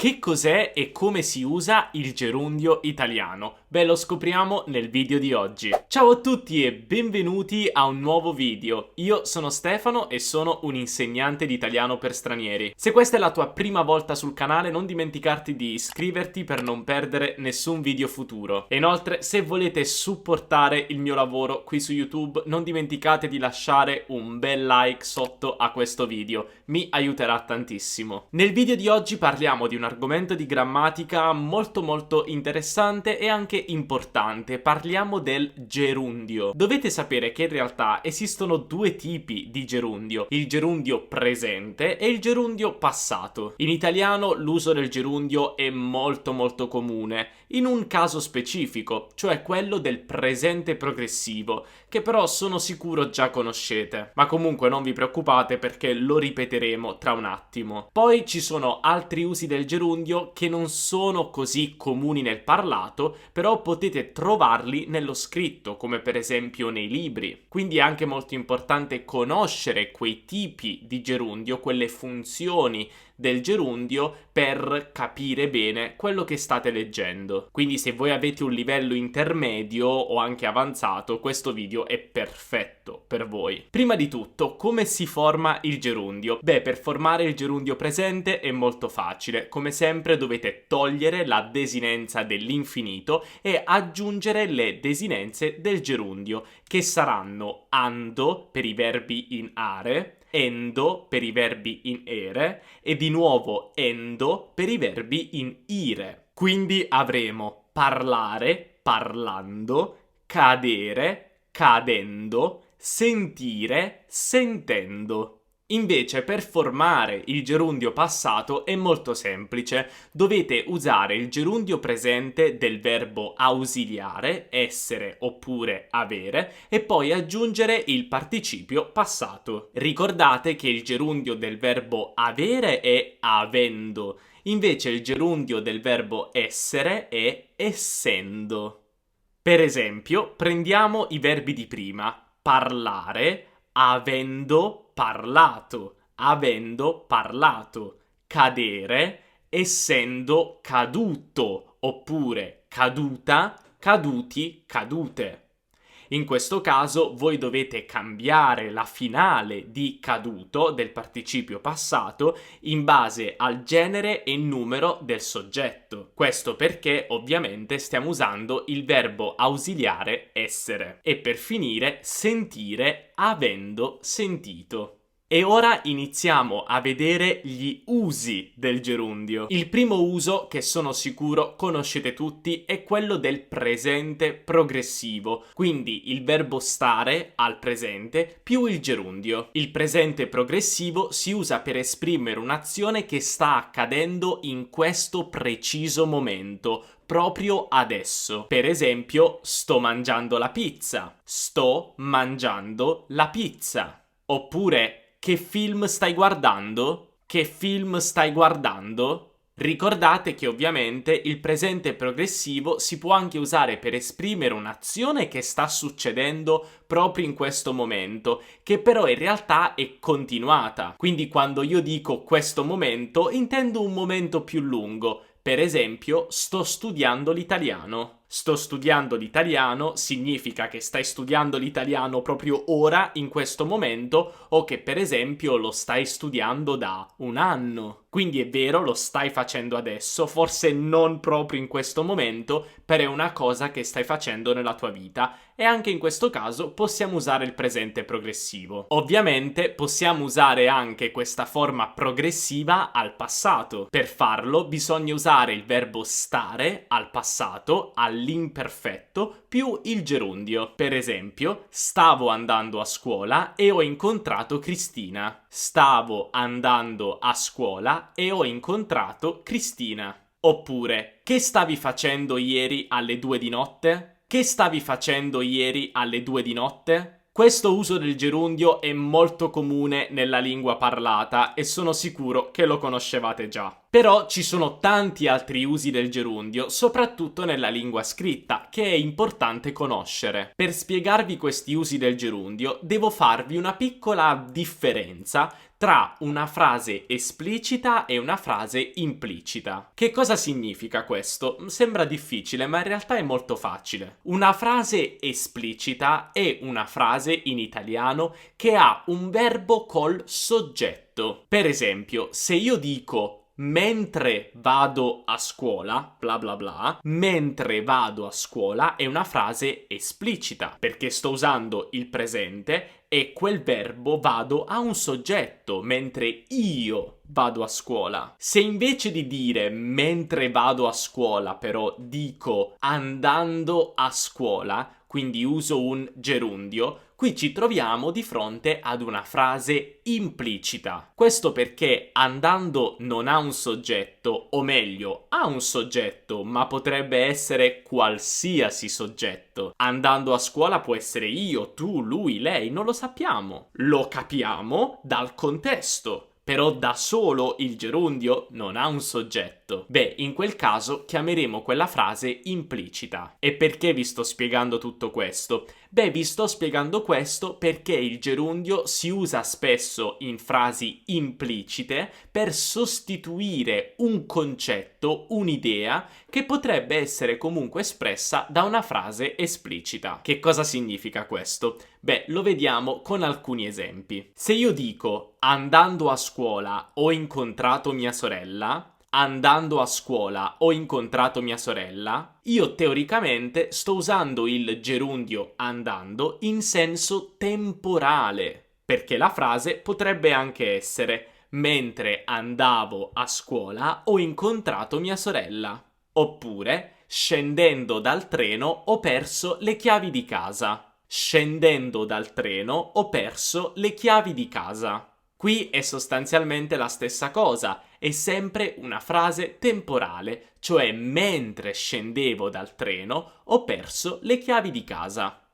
Che cos'è e come si usa il gerundio italiano? Beh, lo scopriamo nel video di oggi. Ciao a tutti e benvenuti a un nuovo video. Io sono Stefano e sono un insegnante di italiano per stranieri. Se questa è la tua prima volta sul canale, non dimenticarti di iscriverti per non perdere nessun video futuro. E inoltre, se volete supportare il mio lavoro qui su YouTube, non dimenticate di lasciare un bel like sotto a questo video. Mi aiuterà tantissimo. Nel video di oggi parliamo di un argomento di grammatica molto interessante e anche importante. Parliamo del gerundio. Dovete sapere che in realtà esistono due tipi di gerundio: il gerundio presente e il gerundio passato. In italiano l'uso del gerundio è molto comune, in un caso specifico, cioè quello del presente progressivo, che però sono sicuro già conoscete. Ma comunque non vi preoccupate perché lo ripeteremo tra un attimo. Poi ci sono altri usi del gerundio che non sono così comuni nel parlato, però potete trovarli nello scritto, come per esempio nei libri. Quindi è anche molto importante conoscere quei tipi di gerundio, quelle funzioni del gerundio, per capire bene quello che state leggendo. Quindi se voi avete un livello intermedio o anche avanzato, questo video è perfetto per voi. Prima di tutto, come si forma il gerundio? Beh, per formare il gerundio presente è molto facile. Come sempre dovete togliere la desinenza dell'infinito e aggiungere le desinenze del gerundio, che saranno ando per i verbi in are, endo per i verbi in ere e di nuovo endo per i verbi in ire. Quindi avremo parlare, parlando, cadere, cadendo, sentire, sentendo. Invece per formare il gerundio passato è molto semplice. Dovete usare il gerundio presente del verbo ausiliare, essere oppure avere, e poi aggiungere il participio passato. Ricordate che il gerundio del verbo avere è avendo, invece il gerundio del verbo essere è essendo. Per esempio, prendiamo i verbi di prima: parlare, avendo parlato, cadere, essendo caduto, oppure caduta, caduti, cadute. In questo caso voi dovete cambiare la finale di caduto del participio passato in base al genere e numero del soggetto. Questo perché ovviamente stiamo usando il verbo ausiliare essere. E per finire, sentire avendo sentito. E ora iniziamo a vedere gli usi del gerundio. Il primo uso, che sono sicuro conoscete tutti, è quello del presente progressivo, quindi il verbo stare al presente più il gerundio. Il presente progressivo si usa per esprimere un'azione che sta accadendo in questo preciso momento, proprio adesso. Per esempio, sto mangiando la pizza. Sto mangiando la pizza. Oppure, che film stai guardando? Che film stai guardando? Ricordate che ovviamente il presente progressivo si può anche usare per esprimere un'azione che sta succedendo proprio in questo momento, che però in realtà è continuata. Quindi quando io dico questo momento, intendo un momento più lungo. Per esempio, sto studiando l'italiano. Sto studiando l'italiano significa che stai studiando l'italiano proprio ora, in questo momento, o che per esempio lo stai studiando da un anno. Quindi è vero, lo stai facendo adesso, forse non proprio in questo momento, però è una cosa che stai facendo nella tua vita. E anche in questo caso possiamo usare il presente progressivo. Ovviamente possiamo usare anche questa forma progressiva al passato. Per farlo bisogna usare il verbo stare al passato, all'imperfetto, più il gerundio. Per esempio, stavo andando a scuola e ho incontrato Cristina. Stavo andando a scuola e ho incontrato Cristina. Oppure, che stavi facendo ieri alle 2 di notte? Che stavi facendo ieri alle 2 di notte? Questo uso del gerundio è molto comune nella lingua parlata e sono sicuro che lo conoscevate già. Però ci sono tanti altri usi del gerundio, soprattutto nella lingua scritta, che è importante conoscere. Per spiegarvi questi usi del gerundio, devo farvi una piccola differenza tra una frase esplicita e una frase implicita. Che cosa significa questo? Sembra difficile, ma in realtà è molto facile. Una frase esplicita è una frase in italiano che ha un verbo col soggetto. Per esempio, se io dico mentre vado a scuola, bla bla bla, mentre vado a scuola è una frase esplicita, perché sto usando il presente e quel verbo vado ha un soggetto, mentre io vado a scuola. Se invece di dire mentre vado a scuola, però dico andando a scuola, quindi uso un gerundio, qui ci troviamo di fronte ad una frase implicita. Questo perché andando non ha un soggetto, o meglio, ha un soggetto, ma potrebbe essere qualsiasi soggetto. Andando a scuola può essere io, tu, lui, lei, non lo sappiamo. Lo capiamo dal contesto. Però da solo il gerundio non ha un soggetto. Beh, in quel caso chiameremo quella frase implicita. E perché vi sto spiegando tutto questo? Beh, vi sto spiegando questo perché il gerundio si usa spesso in frasi implicite per sostituire un concetto, un'idea, che potrebbe essere comunque espressa da una frase esplicita. Che cosa significa questo? Beh, lo vediamo con alcuni esempi. Se io dico andando a scuola ho incontrato mia sorella, andando a scuola ho incontrato mia sorella, io teoricamente sto usando il gerundio andando in senso temporale, perché la frase potrebbe anche essere mentre andavo a scuola ho incontrato mia sorella, oppure scendendo dal treno ho perso le chiavi di casa. Scendendo dal treno ho perso le chiavi di casa. Qui è sostanzialmente la stessa cosa, è sempre una frase temporale, cioè mentre scendevo dal treno ho perso le chiavi di casa.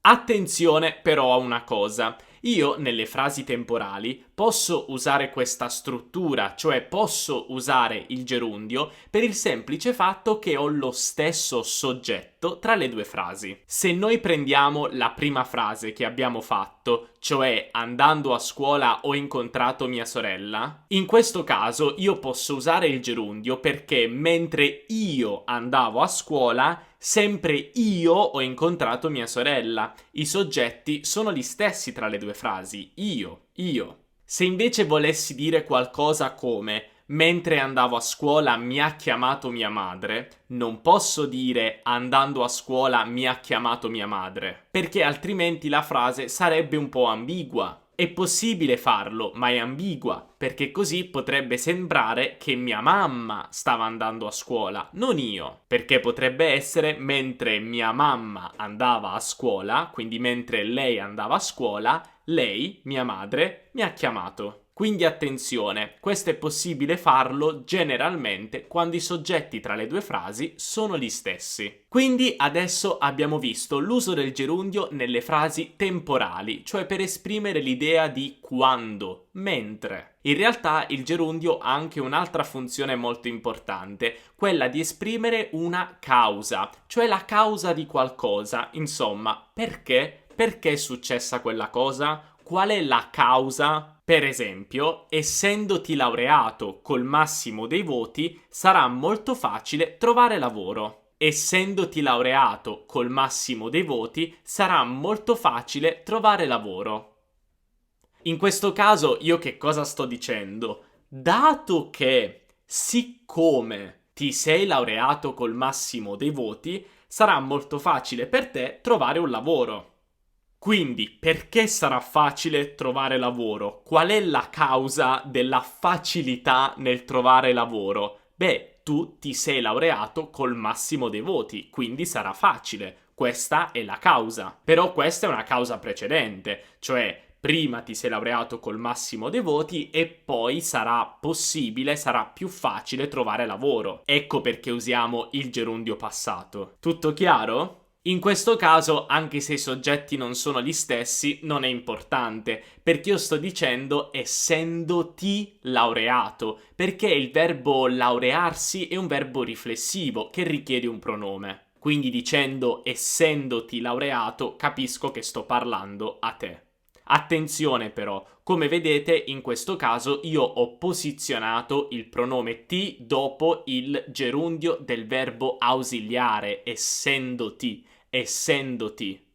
Attenzione però a una cosa, io nelle frasi temporali posso usare questa struttura, cioè posso usare il gerundio per il semplice fatto che ho lo stesso soggetto tra le due frasi. Se noi prendiamo la prima frase che abbiamo fatto, cioè andando a scuola ho incontrato mia sorella, in questo caso io posso usare il gerundio perché mentre io andavo a scuola sempre io ho incontrato mia sorella. I soggetti sono gli stessi tra le due frasi. Io. Se invece volessi dire qualcosa come mentre andavo a scuola mi ha chiamato mia madre, non posso dire andando a scuola mi ha chiamato mia madre, perché altrimenti la frase sarebbe un po' ambigua. È possibile farlo, ma è ambigua, perché così potrebbe sembrare che mia mamma stava andando a scuola, non io. Perché potrebbe essere mentre mia mamma andava a scuola, quindi mentre lei andava a scuola, lei, mia madre, mi ha chiamato. Quindi attenzione, questo è possibile farlo generalmente quando i soggetti tra le due frasi sono gli stessi. Quindi adesso abbiamo visto l'uso del gerundio nelle frasi temporali, cioè per esprimere l'idea di quando, mentre. In realtà il gerundio ha anche un'altra funzione molto importante, quella di esprimere una causa, cioè la causa di qualcosa. Insomma, perché? Perché è successa quella cosa? Qual è la causa? Per esempio, essendoti laureato col massimo dei voti, sarà molto facile trovare lavoro. Essendoti laureato col massimo dei voti, sarà molto facile trovare lavoro. In questo caso io che cosa sto dicendo? Dato che, siccome ti sei laureato col massimo dei voti, sarà molto facile per te trovare un lavoro. Quindi, perché sarà facile trovare lavoro? Qual è la causa della facilità nel trovare lavoro? Beh, tu ti sei laureato col massimo dei voti, quindi sarà facile. Questa è la causa. Però questa è una causa precedente, cioè prima ti sei laureato col massimo dei voti e poi sarà possibile, sarà più facile trovare lavoro. Ecco perché usiamo il gerundio passato. Tutto chiaro? In questo caso, anche se i soggetti non sono gli stessi, non è importante, perché io sto dicendo essendoti laureato, perché il verbo laurearsi è un verbo riflessivo che richiede un pronome. Quindi dicendo essendoti laureato, capisco che sto parlando a te. Attenzione però, come vedete in questo caso io ho posizionato il pronome ti dopo il gerundio del verbo ausiliare, essendoti.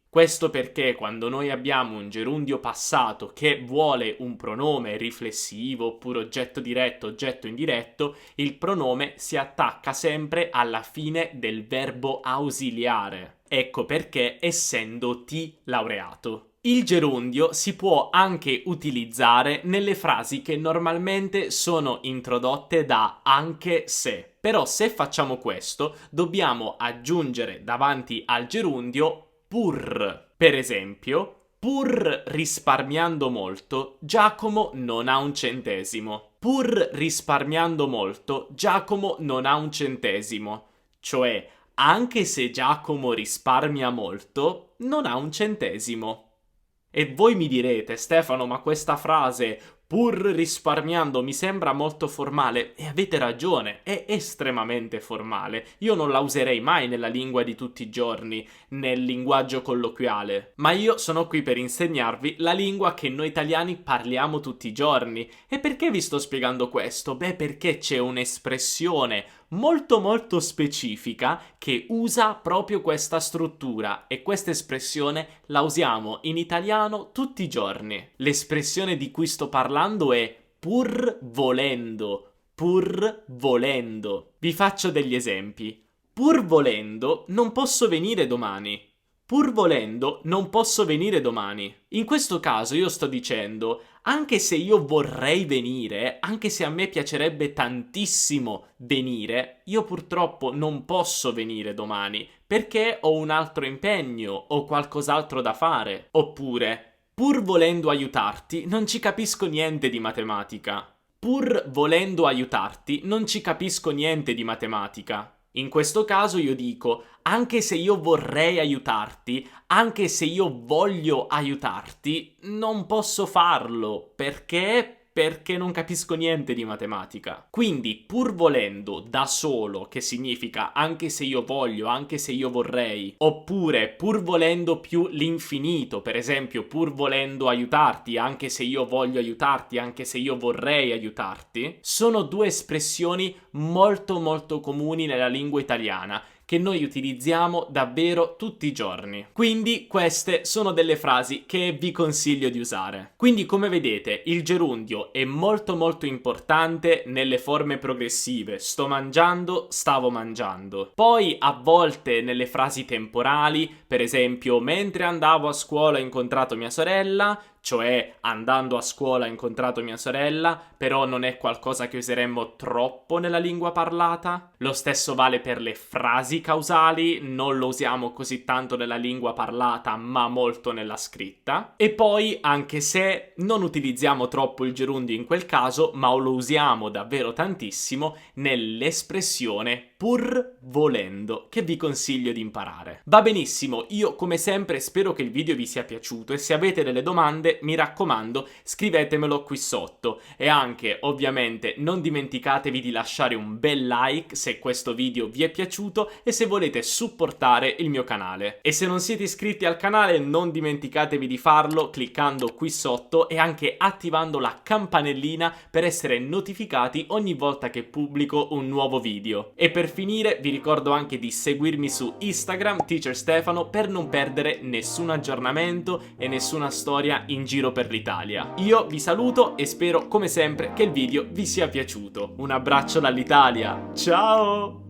Questo perché quando noi abbiamo un gerundio passato che vuole un pronome riflessivo oppure oggetto diretto, oggetto indiretto, il pronome si attacca sempre alla fine del verbo ausiliare. Ecco perché essendoti laureato. Il gerundio si può anche utilizzare nelle frasi che normalmente sono introdotte da anche se. Però se facciamo questo, dobbiamo aggiungere davanti al gerundio pur. Per esempio, pur risparmiando molto, Giacomo non ha un centesimo. Pur risparmiando molto, Giacomo non ha un centesimo. Cioè, anche se Giacomo risparmia molto, non ha un centesimo. E voi mi direte, Stefano, ma questa frase, pur risparmiando, mi sembra molto formale. E avete ragione, è estremamente formale. Io non la userei mai nella lingua di tutti i giorni, nel linguaggio colloquiale. Ma io sono qui per insegnarvi la lingua che noi italiani parliamo tutti i giorni. E perché vi sto spiegando questo? Beh, perché c'è un'espressione molto specifica che usa proprio questa struttura e questa espressione la usiamo in italiano tutti i giorni. L'espressione di cui sto parlando è pur volendo, pur volendo. Vi faccio degli esempi. Pur volendo non posso venire domani. Pur volendo non posso venire domani. In questo caso io sto dicendo, anche se io vorrei venire, anche se a me piacerebbe tantissimo venire, io purtroppo non posso venire domani, perché ho un altro impegno o qualcos'altro da fare. Oppure, pur volendo aiutarti, non ci capisco niente di matematica. Pur volendo aiutarti, non ci capisco niente di matematica. In questo caso io dico, anche se io vorrei aiutarti, anche se io voglio aiutarti, non posso farlo. Perché? Perché non capisco niente di matematica. Quindi, pur volendo da solo, che significa anche se io voglio, anche se io vorrei, oppure pur volendo più l'infinito, per esempio, pur volendo aiutarti, anche se io voglio aiutarti, anche se io vorrei aiutarti, sono due espressioni molto comuni nella lingua italiana, che noi utilizziamo davvero tutti i giorni. Quindi queste sono delle frasi che vi consiglio di usare. Quindi come vedete il gerundio è molto importante nelle forme progressive. Sto mangiando, stavo mangiando. Poi a volte nelle frasi temporali, per esempio mentre andavo a scuola ho incontrato mia sorella, cioè andando a scuola ho incontrato mia sorella, però non è qualcosa che useremmo troppo nella lingua parlata. Lo stesso vale per le frasi causali, non lo usiamo così tanto nella lingua parlata, ma molto nella scritta. E poi, anche se non utilizziamo troppo il gerundio in quel caso, ma lo usiamo davvero tantissimo nell'espressione pur volendo, che vi consiglio di imparare. Va benissimo, io come sempre spero che il video vi sia piaciuto e se avete delle domande, mi raccomando, scrivetemelo qui sotto. E anche, ovviamente, non dimenticatevi di lasciare un bel like se questo video vi è piaciuto e se volete supportare il mio canale. E se non siete iscritti al canale, non dimenticatevi di farlo cliccando qui sotto e anche attivando la campanellina per essere notificati ogni volta che pubblico un nuovo video. E per finire vi ricordo anche di seguirmi su Instagram, Teacher Stefano, per non perdere nessun aggiornamento e nessuna storia in giro per l'Italia. Io vi saluto e spero come sempre che il video vi sia piaciuto. Un abbraccio dall'Italia, ciao!